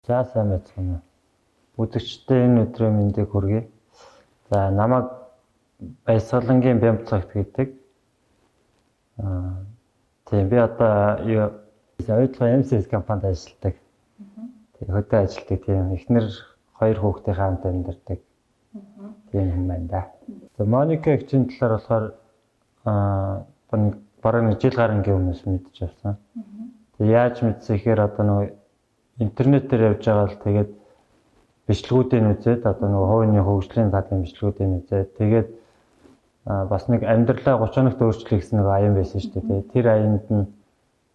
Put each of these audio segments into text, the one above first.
За сайн байцгаана. Үзэгчдээ энэ өдрийн мэндийг хүргэе. За намайг Баясгалангийн Бямб цагт гэдэг. Тийм би одоо ойлгоо MCS компанид ажилладаг. Тэгээ хөдөө ажилладаг тийм эхнэр хоёр хүүхдийн хамт амьдардаг. Тийм юм байна да. За Моника гिचийн талаар болохоор бараг нэг жил гарангийн өмнөөс мэдчих авсан. Тэгээ яаж мэдсэн ихээр одоо нөгөө интернетээр явж байгаа л тэгээд бичлэгүүдийг үзээд одоо нөгөө хувийн хөгжлийн талын бичлэгүүдийг үзээд тэгээд бас нэг амьдралаа 30 хоногт өөрчлөх гэсэн нэг аян байсан шүү дээ. Тэр аянд нь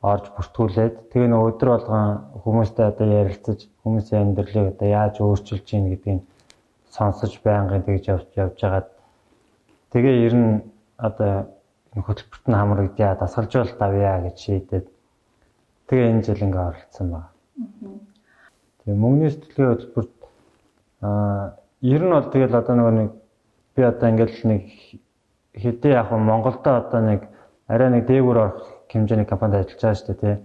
орж бүртгүүлээд тэгээ нөгөө өдөр болгон хүмүүстэй одоо ярилцаж хүмүүсийн амьдралыг одоо яаж өөрчилж ийн гэдгийг сонсож байнгын тэгж явж байгаад тэгээ ер нь одоо хөтөлбөрт нь хамрагдъя дасгалжуулалт авъя гэж шийдээд тэгээ энэ жил ингээ оролцсон байна. Тэгээ мөнгөний сэтгэлгээ хөтөлбөрт ер нь бол тэгэл одоо нэг би одоо ингээл нэг хэдий яг Монголдо одоо нэг арай нэг дээгүүр орох хэмжээний компанид ажиллаж байгаа шүү дээ тий.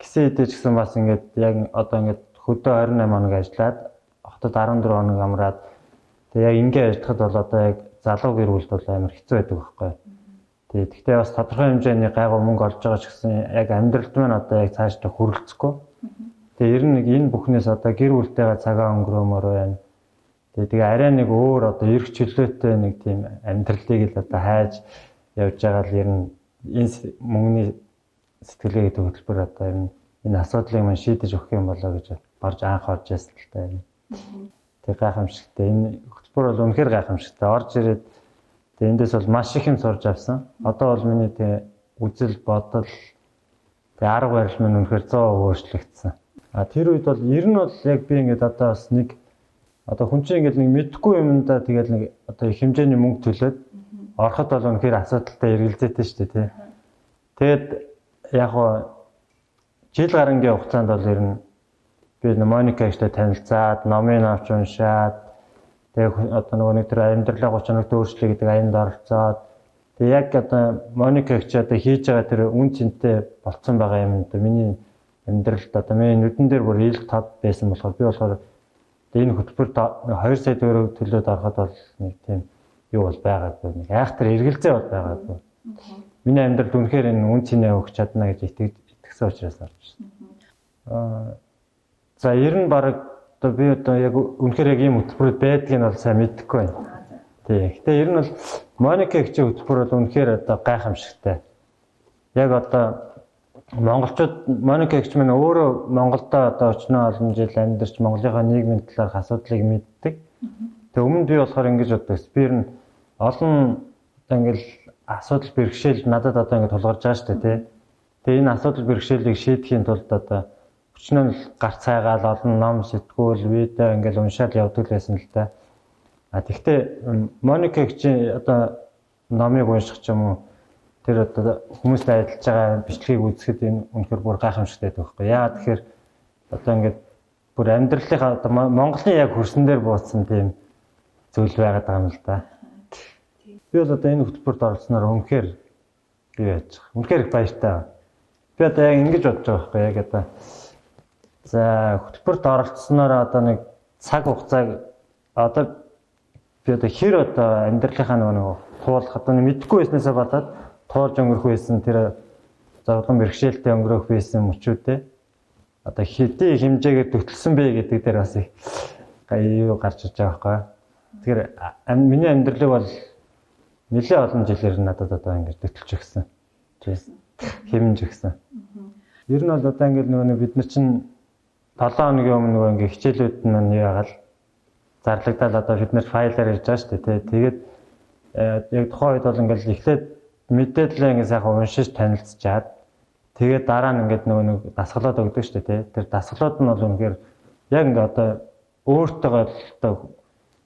Гисэн хэдий ч гэсэн бас ингээд яг одоо ингээд хөдөө 28 хоног ажиллаад хотод 14 хоног амраад тэгээ яг ингээ ажиллахад бол одоо яг залуу гэр бүлд бол амар хэцүү байдаг байхгүй. Тэгээ тэгтээ бас тодорхой хэмжээний гайгүй мөнгө олж байгаа ч гэсэн яг амьдралд маань одоо яг цаашдаа хүрэлцэхгүй. Тэгээ ер нь нэг энэ бүхнээс одоо гэр бүлтэйгээ цагаа өнгөрөөмөр байна. Тэгээ арай нэг өөр одоо эрх чөлөөтэй нэг тийм амьдралыг л одоо хайж явж байгаа л ер нь энэ мөнгөний сэтгэлгээ гэдэг хөтөлбөр одоо ер нь энэ асуудлыг маань шийдэж өгөх юм болоо гэж барж анх орж ирсэн л та юм. Тэгээ гайхамшигтай энэ хөтөлбөр бол үнэхээр гайхамшигтай. Орж ирээд тэгээ эндээс бол маш их юм сурж авсан. Одоо бол миний тэгээ үзэл бодол тэгээ арга барил минь үнэхээр 100% өөрчлөгдсөн. Тэр үед бол ер нь бол яг би ингээд одоо бас нэг одоо хүн чинь ингээд нэг мэдхгүй юмдаа тэгэл нэг одоо их хэмжээний мөнгө төлөөд ороход бол үнэхээр асуудалтай эргэлзээтэй шүү дээ тий. Тэгэд яг жил гарангийн хугацаанд бол ер нь би Моника ихтэй танилцаад номын авч уншаад тэгээ одоо нөгөө нэг төр амьдралаа 30 хоногт өөрчлөе гэдэг аянд оролцоод тэгээ яг одоо Моника их ч одоо хийж байгаа тэр үн цэнтэй болцсон байгаа юм одоо миний амьдралд одоо миний нүдэн дээр бүр ил тод байсан болохоор би болохоор энэ хөтөлбөрт 2 сая төгрөг төлөөд ороход бол нэг тийм юу бол байгаагүй нэг айхтар эргэлзээ бол байгаагүй. Миний амьдралд үнэхээр энэ үн цэнэ өгч чадна гэж итгэсэн учраас орж ирсэн. За ер нь баг одоо би одоо яг үнэхээр яг ийм хөтөлбөрүүд байдгийг нь бол сайн мэдэхгүй байна. Тий. Гэтэ ер нь бол Моника гिचийн хөтөлбөр бол үнэхээр одоо гайхамшигтай. Яг одоо монголчууд Моника гिच мань өөрөө Монголдо одоо өчнөө олон жил амьдарч Монголынхаа нийгмийн талаарх асуудлыг мэддэг. Тэгээ өмнө би болохоор ингэж боддог. Би ер нь олон ингээл асуудал бэрхшээл надад одоо ингэ тулгарч байгаа шүү дээ тий. Тэгээ энэ асуудал бэрхшээлийг шийдэхийн тулд одоо өчнөө гарц цайгаал олон ном сэтгүүл видео ингээл уншаад явдаг байсан л да. Тэгтээ Моника гिचийн одоо номыг унших ч юм уу тэр одоо хүмүүстэй ажиллаж байгаа бичлэгийг үзэхэд энэ үнэхээр бүр гайхамшигтай байдаг байхгүй. Яагаад тэгэхээр одоо ингээд бүр амьдралынхаа одоо Монголын яг хөрсөн дээр бууцсан тийм зүйл байгаад байгаа юм л да. Би бол одоо энэ хөтөлбөрт оролцсноор үнэхээр би яаж байгаа. Үнэхээр их баяртай. Би одоо яг ингэж бодож байгаа байхгүй. Яг одоо за хөтөлбөрт оролцсноор одоо нэг цаг хугацааг одоо би одоо хэр одоо амьдралынхаа нөгөө туулах одоо мэдхгүй байснасаа болоод тоолж өнгөрөх байсан тэр зовлон бэрхшээлтэй өнгөрөх байсан мөчүүдээ одоо хэдий хэмжээгээр төтөлсөн бэ гэдэг дээр бас их юу гарч иж байгаа байхгүй. Тэгэхээр миний амьдралыг бол нэлээд олон жилээр надад одоо ингэж төтөлж өгсөн. Хэмж өгсөн. Ер нь бол одоо ингэ нөгөө бид нар чинь 7 хоногийн өмнө нөгөө ингэ хичээлүүд нь яагаад зарлагдаад одоо бид нар файлаар ирж байгаа шүү дээ. Тэгээд яг тухайн үед бол ингээл эхлээд мэдээлэл ингэ сайхан уншиж танилцчаад тэгээд дараа нь ингээд нөгөө нэг дасгалууд өгдөг шүү дээ. Тэр дасгалууд нь бол үнэхээр яг ингээ одоо өөртөө одоо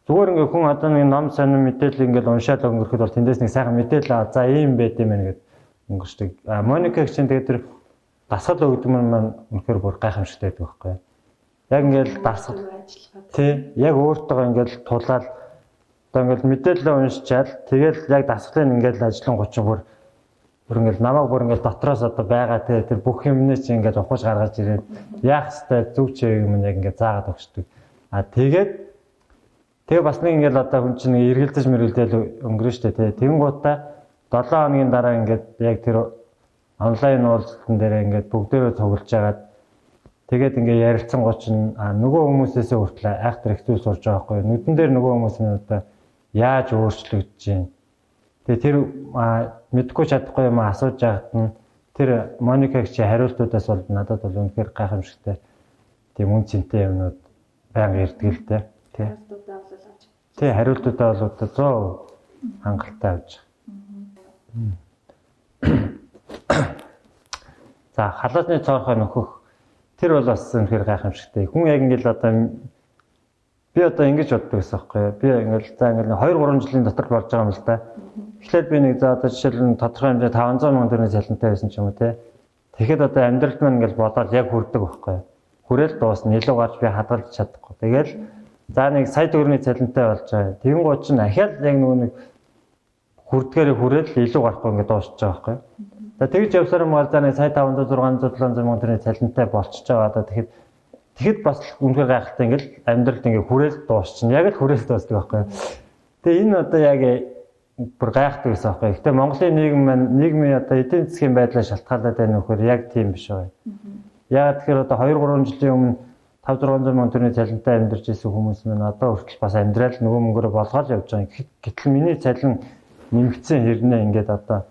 зүгээр ингээ хүн одоо нэг ном сонин мэдээлэл ингээд уншаад өнгөрөхөд бол тэндээс нэг сайхан мэдээлэл за ийм байт юм байна гэдэг өнгөрчдөг. Моника гिचийн тэгээд тэр дасгал өгдөг маань үнэхээр бүр гайхамшигтай байдаг байхгүй. Яг ингээл дасгал тий яг өөртөө ингээл тулаад одоо ингээл мэдээлэл уншичаал тэгэл яг дасгалыг ингээл ажлын 30 бүр бүр ингээл намайг бүр ингээл дотроос одоо байгаа тэр бүх юмнээ чи ингээд ухаж гаргаж ирээд яах хэвээр зүг чиг юм яг ингээд заагаад өгчдөг. Тэгээ бас нэг ингээл одоо хүн чинь эргэлдэж мэргэлдэл өнгөрөн штэ тий. Тэгэнгუутаа 7 хоногийн дараа ингээд яг тэр онлайн уулзалтан дээр ингээд бүгдээрээ цуглаж агаад тэгээд ингээд ярилцсан гоч нь нөгөө хүмүүсээсээ хүртэл айхтар их зүйл сурж байгаа байхгүй. Нүдэн дээр нөгөө хүмүүс нь одоо яаж өөрчлөгдөж байна. Тэгээ тэр мэдгүй чадахгүй юм асууж байгаад нь тэр Моникаг чи хариултуудаас бол надад бол үнэхээр гайхамшигтай тийм үн цэнтэй юмнууд байнга ирдэг л дээ. Тий хариултуудаа бол одоо 100% хангалттай авч байгаа. За халаасны цоорхой нөхөх тэр бол бас үнэхээр гайхамшигтай. Хүн яг ингээл одоо би одоо ингэж боддог гэсэн байхгүй юу? Би ингээл за ингээл 2-3 жилийн дотор болж байгаа юм л да. Эхлээд би нэг за одоо жишээлбэл тодорхой хэмжээ 500 сая төгрөгийн цалинтай байсан ч юм уу те. Тэгэхэд одоо амьдралд маань ингээл бодоод яг хүрдэг байхгүй юу? Хүрээл дуусна, илүү гарч би хадгалж чадахгүй. Тэгэл за нэг сая төгрөгийн цалинтай болж байгаа. Тэгэнгუут чинь ахяал яг нөгөө нэг хүрдгээрээ хүрээл илүү гарахгүй ингээд дуусчих байгаа байхгүй юу? За тэгж явсаар юм бол за нэг сая 500 600 700 сая төгрөгийн цалинтай болчихж байгаа. Одоо тэгэхэд бас үнэхээр гайхалтай ингээл амьдралд ингээд хүрээл дуусчихна. Яг л хүрээл дуусдаг байхгүй юу? Тэгээ энэ одоо яг бүр гайхдаг гэсэн байхгүй юу? Гэтэ Монголын нийгмийн одоо эдийн засгийн байдлаа шалтгаалаад байна нөхөр яг тийм биш байгаа. Яг тэгэхээр одоо 2-3 жилийн өмнө 500-600 сая төгрөгийн цалинтай амьдарч ирсэн хүмүүс маань одоо хүртэл бас амьдрал нөгөө мөнгөөр болгоод явж байгаа. Гэтэл миний цалин нэмэгдсэн хэрнээ ингээд одоо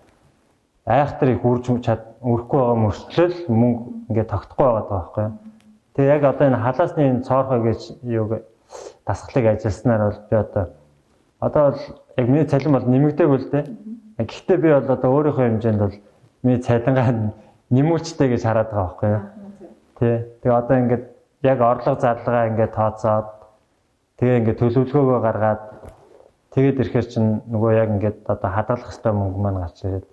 айхтар их үрхгүй байгаа мөрчлөл мөнгө ингээд тогтохгүй байгаа байхгүй юу? Тэгээ яг одоо энэ халаасны цоорхой гэж юуг дасгалыг ажилласнаар бол би одоо бол яг миний цалин бол нэмэгдээгүй л дээ. Гэхдээ би бол одоо өөрийнхөө хэмжээнд бол миний цалингаа нэмүүлчтэй гэж хараад байгаа байхгүй юу? Тэгээ одоо ингээд яг орлого зарлагаа ингээд тооцоод тэгээ ингээд төлөвлөгөөгөө гаргаад тэгээд ирэхээр чинь нөгөө яг ингээд одоо хадгалах хэвээр мөнгө маань гарч ирээд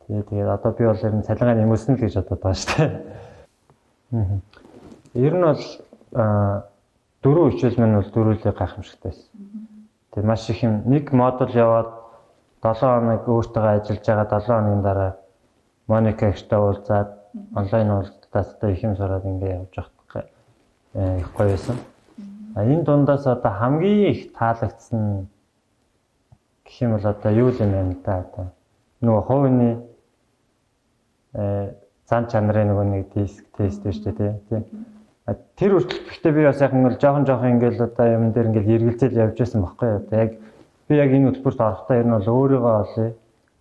тэгээд одоо би бол ер нь цалингаа нэмүүлсэн л гэж бодоод байгаа шүү дээ. Ер нь бол дөрөв хичээл маань бол дөрвөлээ гайхамшигтай байсан. Тэгээ маш их юм нэг модуль яваад 7 хоног өөртөө ажиллаж байгаа 7 хоногийн дараа Моника ихтэй уулзаад онлайн уулзалтаас одоо их юм сураад ингээд явж байгаа их гоё байсан. Энэ дундаас одоо хамгийн их таалагдсан гэх юм бол одоо юу юм бэ та одоо нөгөө хувийн зан чанарын нөгөө нэг диск тест биш үү тий. Тэр үртэл гэхдээ би бас яг ингээл жоохон ингээл одоо юм дээр ингээл эргэлзэл явж байсан байхгүй юу. Одоо яг би яг энэ хөтөлбөрт орохдоо ер нь бол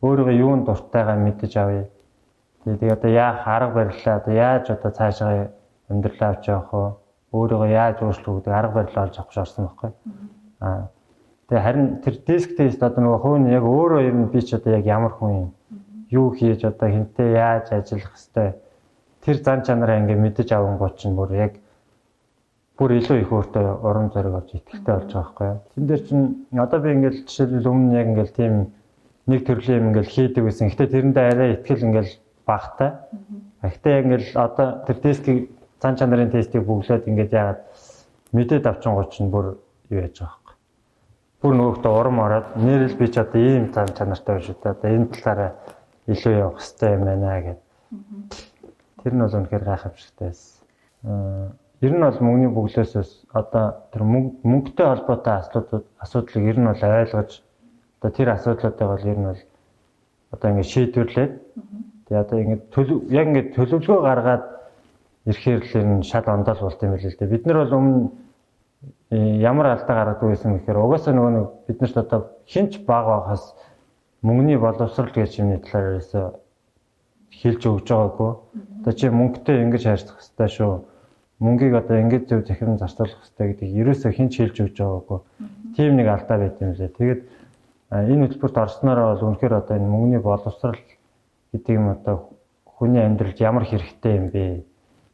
өөрийгөө юунд дуртайгаа мэдэж авъя. Тэгээ одоо яах арга барилаа одоо яаж одоо цаашаа амьдралаа авч явах вэ? Өөрийгөө яаж өөрчлөх гэдэг арга барил олж авах шаардсан байхгүй. Тэгээ харин тэр диск тест одоо нөгөө хувийн яг өөрөө ер нь би ч одоо яг ямар хүн юм юу хийж одоо хинтээ яаж ажиллах хэвтэй тэр зан чанараа ингээ мэдэж авангууд чинь бүр яг бүр илүү их өөртөө урам зориг олж ихтэй болж байгаа байхгүй юу. Тэн дээр чинь одоо би ингээл жишээлбэл өмнө яг ингээл тийм нэг төрлийн юм ингээл хийдэг байсан. Гэхдээ тэрэндээ арай ихтгэл ингээл багтай. Гэхдээ яг ингээл одоо тэр тестийг зан чанарын тестийг бүглөөд ингээд яагаад мэдээд авчингууд чинь бүр юу яаж байгаа байхгүй. Бүр нөгөөхдөө урам ороод нэрэл би ч одоо ийм зан чанартай байж одоо энэ талаараа илүү явах хэрэгтэй юм байна гэдэг. Тэр нь бол үнэхээр гайхамшигтай байсан. Ер нь бол мөнгөний бүглөөс одоо тэр мөнгөтэй холбоотой асуудлыг ер нь бол ойлгож одоо тэр асуудлуудыг бол ер нь бол одоо ингэ шийдвэрлээд тэгээ одоо ингэ яг ингэ төлөвлөгөө гаргаад ирэхээр л энэ шал ондол болт юм байл л дээ. Бид нар бол өмнө ямар алдаа гаргадаг байсан гэхээр угаасаа нөгөө нэг биднэрт одоо хинч бага байгаас мөнгөний боловсрал гэж юмны талаар ерөөсөө хэлж өгж байгаагүй. Одоо чи мөнгөтэй ингэж харьцах хэрэгтэй шүү. Мөнгийг одоо ингэж зөв захиран зарцуулах хэрэгтэй гэдгийг ерөөсөө хинч хэлж өгж байгаагүй. Тийм нэг алдаа байт юм лээ. Тэгээд энэ хөтөлбөрт орснороо бол үнэхээр одоо энэ мөнгөний боловсрал гэдэг юм одоо хүний амьдралд ямар хэрэгтэй юм бэ?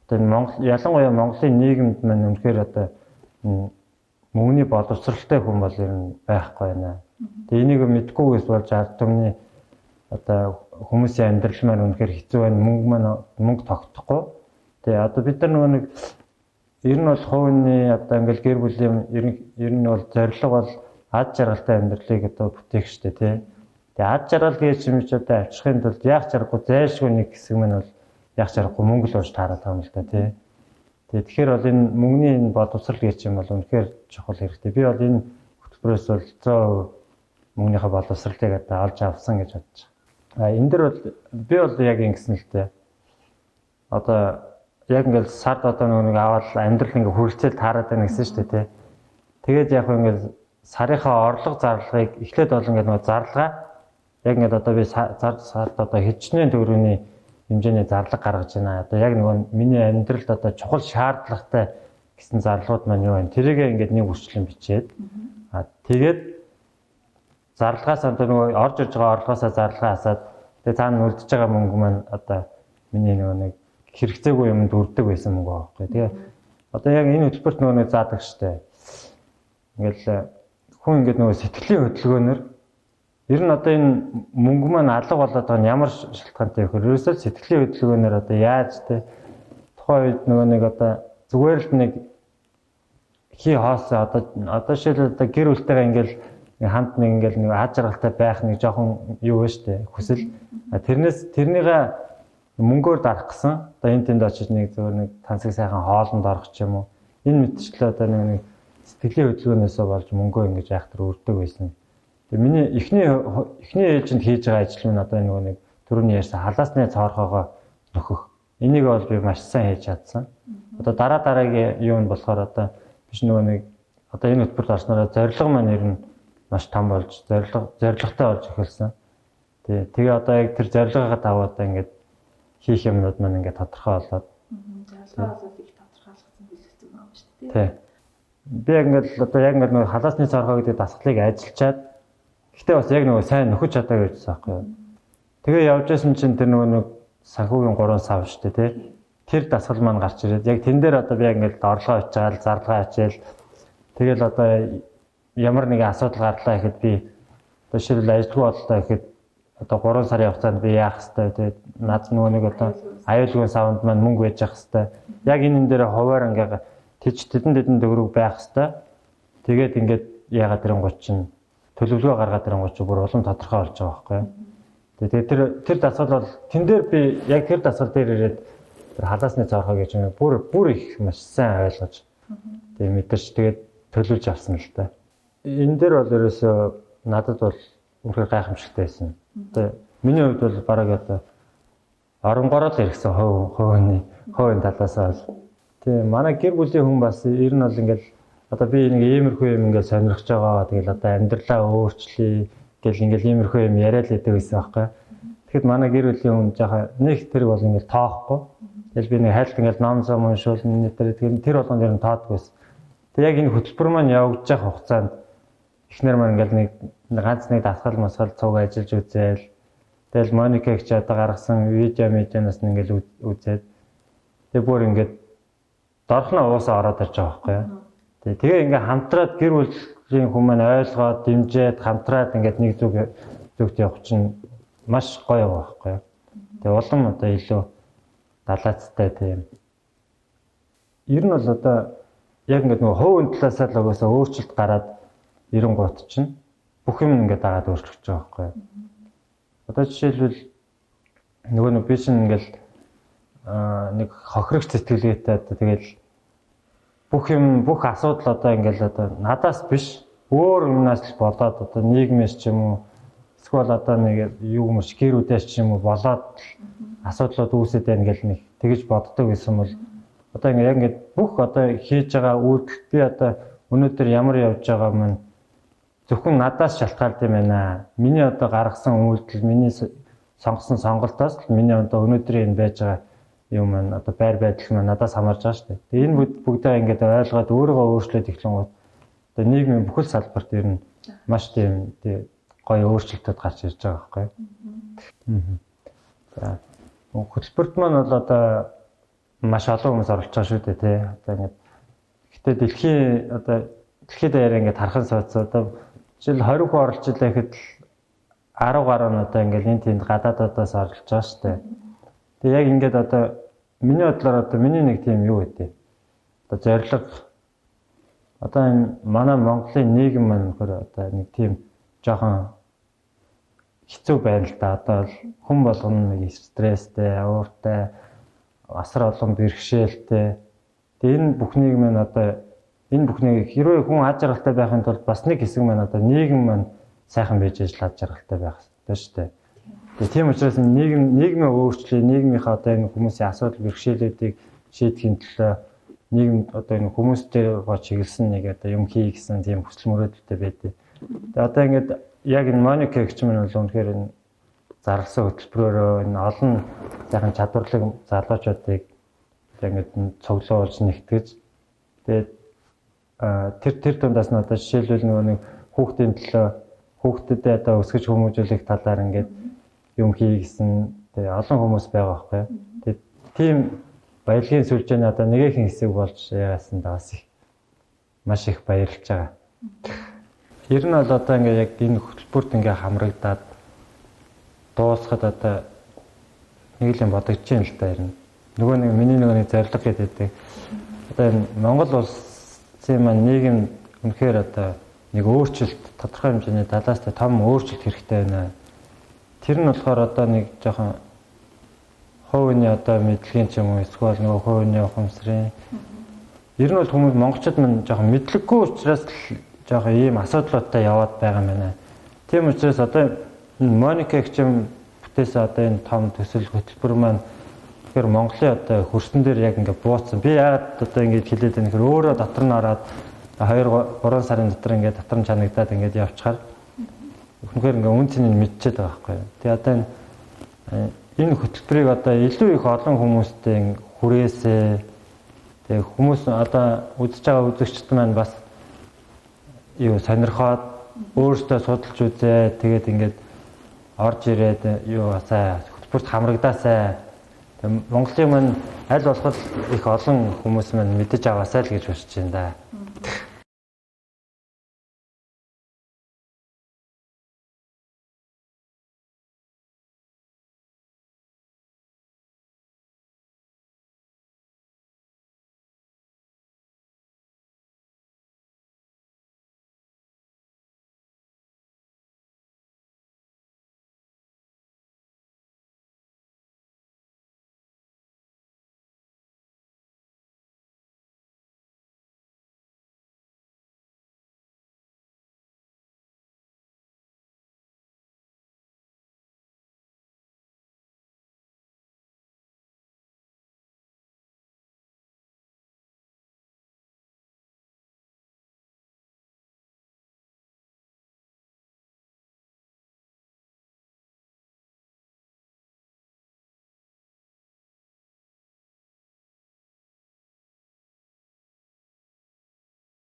Одоо энэ Монгол ялангуяа Монголын нийгэмд маань үнэхээр одоо мөнгөний боловсралтай хүн бол ер нь байхгүй байна. Тэгээ энийг мэдгүйгээс болж ард түмний одоо хүмүүсийн амьдрал маань үнэхээр хэцүү байна. Мөнгө тогтохгүй. Тэгээ одоо бид нар нөгөө нэг ер нь бол хувийн одоо ингээл гэр бүлийн ер нь бол зорилго бол ад жаргалтай амьдралыг одоо бүтээх штэ тий. Тэгээ ад жаргал гэж юм ч одоо авчрахын тулд яах чаргагүй зайлшгүй нэг хэсэг мань бол яах чаргагүй мөнгө л ууж таараад байгаа юм л да тий. Тэгээ тэгэхээр бол энэ мөнгөний энэ боловсрал гэж юм бол үнэхээр чухал хэрэгтэй. Би бол энэ хөтөлбөрөөс бол 100% мөнгөнийхөө боловсралыг одоо олж авсан гэж бодож байгаа. Энэ дэр бол би бол яг ингэсэн л дээ. Одоо яг ингээл сард одоо нэг аваад амьдрал ингээ хүрэлцэл таарад байна гэсэн шүү дээ тий. Тэгээд яг ингээл сарынхаа орлого зарлагыг эхлээд бол ингээл нөгөө зарлага яг ингээд одоо би сард одоо хэдчнээ төгрөгийн хэмжээний зарлага гаргаж байна. Одоо яг нөгөө миний амьдралд одоо чухал шаардлагатай гэсэн зарлагууд маань юу вэ? Тэрийг ингээд нэг үрчлэн бичээд тэгээд зарлагаас одоо нөгөө орж ирж байгаа орлогоосоо зарлага хасаад тэгээд цаана үлдэж байгаа мөнгө маань одоо миний нөгөө нэг хэрэгцээгүй юмд үрдэг байсан мөнгө байхгүй. Тэгээ одоо яг энэ хөтөлбөрт нөгөө нэг заадаг штэ. Ингээл хүн ингээд нөгөө сэтгэлийн хөдөлгөөнөр ер нь одоо энэ мөнгө маань алга болоод байгаа нь ямар шалтгаантай вэ гэхээр ерөөсөө сэтгэлийн хөдөлгөөнөр одоо яаж те тухайн үед нөгөө нэг одоо зүгээр л нэг хий хоосоо одоо шил одоо гэр бүлтэйгээ ингээл хамт нэг ингээл нэг ад жаргалтай байх нэг жоохон юу вэ штэ хүсэл тэрнийгээ мөнгөөр дарах гэсэн одоо энэ тэнд очиж нэг зөвөр нэг тансаг сайхан хоолнд орох ч юм уу энэ мэтчлээ одоо нэг сэтгэлийн хөдөлгөөнөөсөө болж мөнгөө ингэж айхтар өрдөг байсан. Тэгээ миний эхний ээлжинд хийж байгаа ажил нь одоо нөгөө нэг түрүүний ярьсан халаасны цоорхоогоо нөхөх. Энийг бол би маш сайн хийж чадсан. Одоо дараагийн юу нь болохоор одоо биш нөгөө нэг одоо энэ хөтөлбөрт орсноор зорилго маань ер нь маш том болж зорилготой болж эхэлсэн. Тэгээ одоо яг тэр зорилгоо даваад ингээд хийх юмнууд маань ингээд тодорхой болоод. Зорилгоо болоод их тодорхойлгосон бэлтгэдэг юм шүү дээ. Тий. Би ингээд одоо яг ингээд нөгөө халаасны цоорхоо гэдэг дасгалыг ажиллачаад гэхдээ бас яг нөгөө сайн нөхөж чадаагүй гэсэн байхгүй юу. Тэгээ явж байсан чинь тэр нөгөө нэг санхүүгийн 3 сав шүү дээ тий. Тэр дасгал маань гарч ирээд яг тэн дээр одоо би ингээд орлогоо очиад зарлагаа ачаал тэгэл одоо ямар нэгэн асуудал гарлаа гэхэд би одоо шилбэл ажилгүй боллоо гэхэд одоо 3 сарын хугацаанд би яах хэвтэй тий. Наад нөгөө нэг одоо аюулгүй савнд маань мөнгө байж явах хэвтэй. Яг энэ дээр хуваар ингээд тэдэн төгрөг байх хэвтэй. Тэгээд ингээд яагаад ирэнгуут чинь төлөвлөгөө гаргаад ирэнгуут чинь бүр улам тодорхой болж байгаа байхгүй юу. Тэгээд тэр дасгал бол тэн дээр би яг тэр дасгал дээр ирээд тэр халаасны цаорхоо гэж юм бүр их маш сайн ойлгож тэгээд мэдэрч тэгээд төлөвлөж авсан л та. Энэ дээр бол ерөөсөө надад бол үнэхээр гайхамшигтай байсан. Тэгээд миний хувьд бол бараг одоо оронгороо л ирсэн хувийн талаас бол. Тэгээ манай гэр бүлийн хүн бас ер нь бол ингээл одоо би нэг иймэрхүү юм ингээл сонирхож байгаа. Тэгэл одоо амьдралаа өөрчлөе гэл ингээл иймэрхүү юм яриад л идэв гэсэн байхгүй. Тэгэхэд манай гэр бүлийн хүн жаахан нэг тэр бол ингээл тоохгүй. Тэгэл би нэг хайлт ингээл ном зам уншуулна тэр болгонд ер нь тоодгүйс. Тэг яг энэ хөтөлбөр маань явагдаж байгаа хугацаанд эхнэр маань ингээл нэг ганц нэг дасгал масгал цуг ажиллаж үзээл. Тэгэл Моникийг ч одоо гаргасан видеоноос ингээл үзээд тэг бүр ингээд дорхно уусаа ороод ирж байгаа байхгүй юу. Тэгээ ингээ хамтраад гэр бүлийн хүмүүс маань ойлгоод дэмжиж хамтраад ингээд нэг зүгт явах чинь маш гоё байхгүй юу. Тэгээ улам одоо илүү далаацтай тийм. Ер нь бол одоо яг ингээд нөгөө хувийн талаас л угаасаа өөрчлөлт гараад ирэнгуут чинь бүх юм ингээд дагаад өөрчлөгдөж байгаа байхгүй юу. Одоо жишээлбэл нөгөө би чинь ингээл нэг хохирогч сэтгэлгээтэй одоо тэгэл бүх асуудал одоо ингээл одоо надаас биш өөр юмнаас л болоод одоо нийгмээс ч юм уу эсвэл одоо нэг юу юм гэрүүдээс ч юм уу болоод асуудлууд үүсээд байна гэл нэг тэгэж боддог байсан бол одоо ингээд бүх одоо хийж байгаа үйлдэл би одоо өнөөдөр ямар явж байгаа маань зөвхөн надаас шалтгаалт юм байна. Миний одоо гаргасан үйлдэл, миний сонгосон сонголтоос л миний одоо өнөөдрийн байж байгаа юм маань одоо байр байдал маань надаас хамаарж байгаа шүү дээ. Тэгээ энэ бүгдээ ингээд ойлгоод өөрийгөө өөрчлөөд эхлэнгүүт одоо нийгмийн бүхэл салбарт ер нь маш тийм гоё өөрчлөлтүүд гарч ирж байгаа байхгүй юу. За хөтөлбөрт маань бол одоо маш олон хүмүүс оролцож байгаа шүү дээ тий. Одоо ингээд гэхдээ дэлхийд даяар ингээд хархан сууц одоо жишээл 20 хүн оролцлоо гэхэд 10 гаруй нь одоо ингээд энэ тэнд гадаадаас оролцож байгаа шүү дээ. Тэгээ яг ингээд одоо миний бодлоор одоо миний нэг тийм юу гэдэг. Одоо зорилго одоо энэ манай Монголын нийгэм маань нөхөр одоо нэг тийм жоохон хэцүү байна л да. Одоо хүн болгоно нэг стресстэй, ууртай, асар олон бэрхшээлтэй. Тэгээ энэ бүхнийг маань одоо энэ бүхнийг хэрвээ хүн аж аргалтай байхын тулд бас нэг хэсэг маань одоо нийгэм маань сайхан байж аж аргалтай байх хэрэгтэй шүү дээ. Тэгээ тийм учраас нийгмийн өөрчлөлт, нийгмийнхаа одоо энэ хүмүүсийн асуудал бэрхшээлүүдийг шийдэхин төлөө нийгэмд одоо энэ хүмүүстэй чиглэсэн нэг одоо юм хий гэсэн тийм хүсэл мөрөөдөлтэй байдаг. Тэгээ одоо ингээд яг энэ Моника гэх юм бол үнэхээр энэ зарласан хөтөлбөрөөрөө энэ олон сайхан чадварлаг залуучуудыг ингээд цуглуулж нэгтгэж тэгээд тэр дундаас нь одоо жишээлбэл нөгөө нэг хүүхдийн төлөө хүүхдэдээ одоо өсгөж хүмүүжүүлэх талаар ингээд юм хий гэсэн тэгээ олон хүмүүс байгаа байхгүй. Тэгээд тийм баялагын сүлжээний одоо нэгэн хэсэг болж яасан даас их маш их баярлж байгаа. Ер нь бол одоо ингээд яг энэ хөтөлбөрт ингээд хамрагдаад дуусахад одоо нэг л юм бодогдож байна л да ер нь. Нөгөө нэг миний нэг зорилго гэдэг. Одоо энэ Монгол улсын маань нийгэм үнэхээр одоо нэг өөрчлөлт тодорхой хэмжээний талаастай том өөрчлөлт хэрэгтэй байна. Тэр нь болохоор одоо нэг жоохон хувийн одоо мэдлэгийн ч юм уу эсвэл нөгөө хувийн ухамсарын ер нь бол хүмүүс монголчууд маань жоохон мэдлэггүй учраас жоохон ийм асуудлуудтай яваад байгаа юм байна. Тийм учраас одоо Моника гэх юм бүтээсэн одоо энэ том төсөл хөтөлбөр маань тэгэхээр Монголын одоо хөрсөн дээр яг ингээд бууцсан. Би яагаад одоо ингээд хэлээд байна гэхээр өөрөө дотор нь ороод 2-3 сарын дотор ингээд дотор нь чанагдаад ингээд явчихаар үнэхээр ингээд үн цэнийг мэдчихээд байгаа байхгүй юу. Тэгээ одоо энэ хөтөлбөрийг одоо илүү их олон хүмүүстэй хүрээсээ тэгээ хүмүүс одоо үзэж байгаа үзэгчд маань бас юу сонирхоод өөрсдөө судалж үзээ тэгээд ингээд орж ирээд юу асаа хөтөлбөрт хамрагдаасаа Монголын маань аль болох их олон хүмүүс маань мэдэж аваасаа л гэж хүсэж байна да.